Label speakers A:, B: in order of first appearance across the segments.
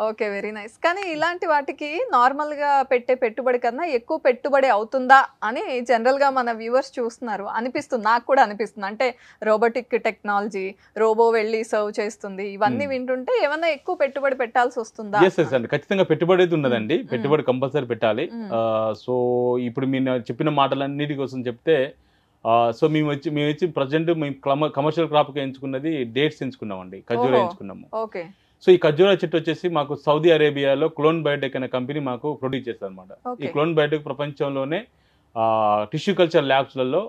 A: Okay. Very nice. కానీ ఇలాంటి వాటికి నార్మల్‌గా పెట్టే పెట్టుబడి కన్నా ఎక్కువ పెట్టుబడి అవుతుందా అని జనరల్‌గా మన వ్యూవర్స్ చూస్తున్నారు. అనిపిస్తుంది. నాకు కూడా అనిపిస్తుంది. అంటే రోబోటిక్ టెక్నాలజీ, రోబో వెళ్లి సర్వ్ చేస్తుంది. ఇవన్నీ
B: హ్మ్.
A: వింటుంటే ఏమన్నా ఎక్కువ పెట్టుబడి పెట్టాల్సొస్తుందా
B: యెస్. యెస్
A: అని.
B: అండి. ఖచ్చితంగా పెట్టుబడి అయితే
A: హ్మ్.
B: ఉన్నదండి.
A: హ్మ్.
B: పెట్టుబడి కంపల్సరీ పెట్టాలి.
A: హ్మ్.
B: సో, ఇప్పుడు మీరు చెప్పిన మాటలన్నిటి కోసం చెప్తే సో, మేమొచ్చి ప్రెజెంట్ మేము కమర్షియల్ క్రాప్‌గా ఎంచుకున్నది డేట్స్ ఎంచుకున్నామండి. ఖర్జూర
A: ఓహో!
B: ఎంచుకున్నాము.
A: ఓకే.
B: సో, ఈ ఖర్జూర చెట్టు వచ్చేసి మాకు సౌదీ అరేబియాలో క్లోన్ బయోటెక్ అనే కంపెనీ మాకు ప్రొడ్యూస్ చేస్తదనమాట. ఈ
A: ఓకే.
B: క్లోన్ బయోటెక్ ప్రపంచంలోనే టిష్యూ కల్చర్ ల్యాబ్స్‌లలో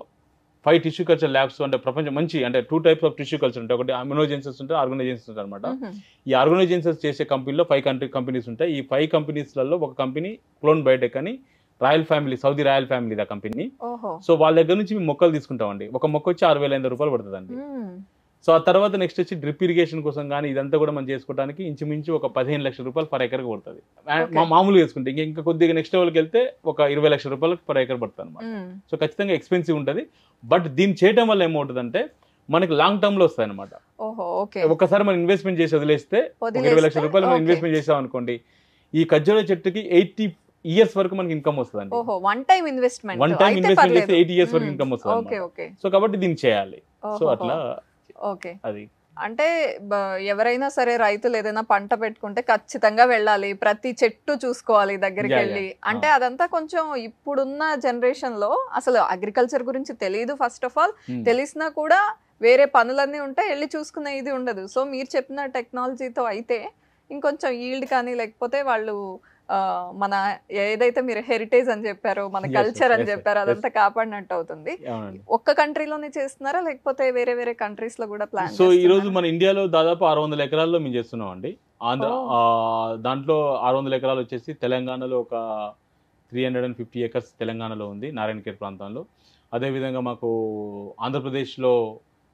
B: 5 టిష్యూ కల్చర్ ల్యాబ్స్ అంటే ప్రపంచం మంచి అంటే 2 టైప్స్ ఆఫ్ టిష్యూ కల్చర్ ఉంటాయి. ఒకటి అమినోజెన్సెస్ ఉంటాయి, ఆర్గనోజెన్సెస్ ఉంటాయన్నమాట.
A: హుహు.
B: ఈ ఆర్గనోజెన్సెస్ చేసే కంపెనీలో 5 కంపెనీస్ ఉంటాయి. ఈ 5 కంపెనీస్‌లలో ఒక కంపెనీ క్లోన్ బయోటెక్ అని రాయల్ ఫ్యామిలీ, సౌదీ రాయల్ ఫ్యామిలీది ఆ కంపెనీ.
A: ఓహో!
B: సో, వాళ్ళ దగ్గర నుంచి మేము మొక్కలు తీసుకుంటామండి. ఒక మొక్క వచ్చి రూ. 6,500 పడతదండి.
A: హ్మ్.
B: సో, ఆ తర్వాత నెక్స్ట్ వచ్చి డ్రిప్ ఇరిగేషన్ కోసం గాని, ఇదంతా కూడా మనం చేసుకోవడానికి ఇంచుమించు ఒక రూ. 15,00,000 పర్ ఎకర్‌కి పడతది.
A: ఓకే.
B: మామూలుగా చేసుకుంటే ఇంకా కొద్దిగా నెక్స్ట్ లెవెల్‌కెళ్తే ఒక రూ. 20,00,000 పర్ ఎకర్ పడతదనమాట.
A: హ్మ్.
B: సో, ఖచ్చితంగా ఎక్స్‌పెన్సివ్ ఉంటది. బట్ దీన్ని చేయటం వల్ల ఏమవుతదంటే, మనకి లాంగ్ టర్మ్‌లో వస్తాయన్నమాట.
A: ఓహో! ఓకే.
B: ఒక్కసారి మనం ఇన్వెస్ట్‌మెంట్ చేసి వదిలేస్తే, ఒక రూ.
A: వదిలేస్తే
B: 20,00,000 మనం
A: ఓకే.
B: ఇన్వెస్ట్‌మెంట్ చేసామనుకోండి, ఈ ఖర్జూర చెట్టుకి 80 ఇయర్స్ వరకు మనకి ఇన్‌కమ్ వస్తదండి.
A: ఓహో! One time investment.
B: One time
A: అయితే
B: ఇన్వెస్ట్‌మెంట్ చేస్తే
A: పర్లేదు.
B: 80 ఇయర్స్ వరకు
A: హ్మ్.
B: Income
A: okay.
B: వస్తదనమాట.
A: ఓకే.
B: సో, కాబట్టి దీన్ని చేయాలి. సో,
A: ఓహోహో!
B: అట్లా
A: ఓకే.
B: అది.
A: అంటే బ ఎవరైనా సరే రైతులు ఏదైనా పంట పెట్టుకుంటే ఖచ్చితంగా వెళ్ళాలి. ప్రతి చెట్టు చూసుకోవాలి దగ్గరికెళ్ళి.
B: యాహ్!
A: అంటే అదంతా కొంచెం ఇప్పుడున్న జనరేషన్‌లో అసలు అగ్రికల్చర్ గురించి తెలీదు ఫస్ట్ ఆఫ్ ఆల్.
B: హ్మ్.
A: తెలిసినా కూడా వేరే పనులన్నీ ఉంటాయి. ఎళ్లి చూసుకునే ఇది ఉండదు. సో, మీరు చెప్పిన టెక్నాలజీతో అయితే ఇంకొంచెం ఈల్డ్ కానీ లేకపోతే వాళ్ళు మన ఏదైతే మీరు హెరిటేజ్ అని చెప్పారో, మన
B: యెస్. యెస్.
A: కల్చర్ అని
B: యెస్.
A: చెప్పారో
B: యెస్.
A: అదంతా కాపాడినట్టు అవుతుంది.
B: అవునండి.
A: ఒక్క కంట్రీలోనే చేస్తున్నారా? లేకపోతే వేరే వేరే కంట్రీస్‌లో గూడా ప్లాన్
B: సో, ఈరోజు
A: చేస్తున్నారా?
B: మన ఇండియాలో దాదాపు 600 ఎకరాల్లో మేము చేస్తున్నామండి.
A: ఓహ్!
B: దాంట్లో 600 ఎకరాలు వచ్చేసి తెలంగాణలో ఒక 350 ఎకర్స్ తెలంగాణలో ఉంది. నారాయణఖేడ్ ప్రాంతంలో. అదేవిధంగా మాకు ఆంధ్రప్రదేశ్‌లో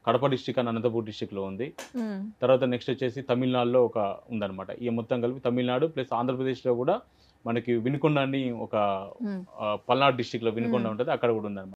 B: కడప డిస్ట్రిక్ట్ అండ్ అనంతపూర్ డిస్ట్రిక్ట్‌లో ఉంది.
A: హ్మ్.
B: తర్వాత నెక్స్ట్ వచ్చేసి తమిళనాడులో ఒక ఉందన్నమాట. ఈ మొత్తం కలిపి తమిళనాడు ప్లస్ ఆంధ్రప్రదేశ్‌లో కూడా మనకి వినుకొండ అని ఒక
A: హ్మ్.
B: పల్నాడు డిస్ట్రిక్ట్‌లో వినుకొండ
A: హ్మ్.
B: ఉంటది. అక్కడ కూడా ఉందన్నమాట.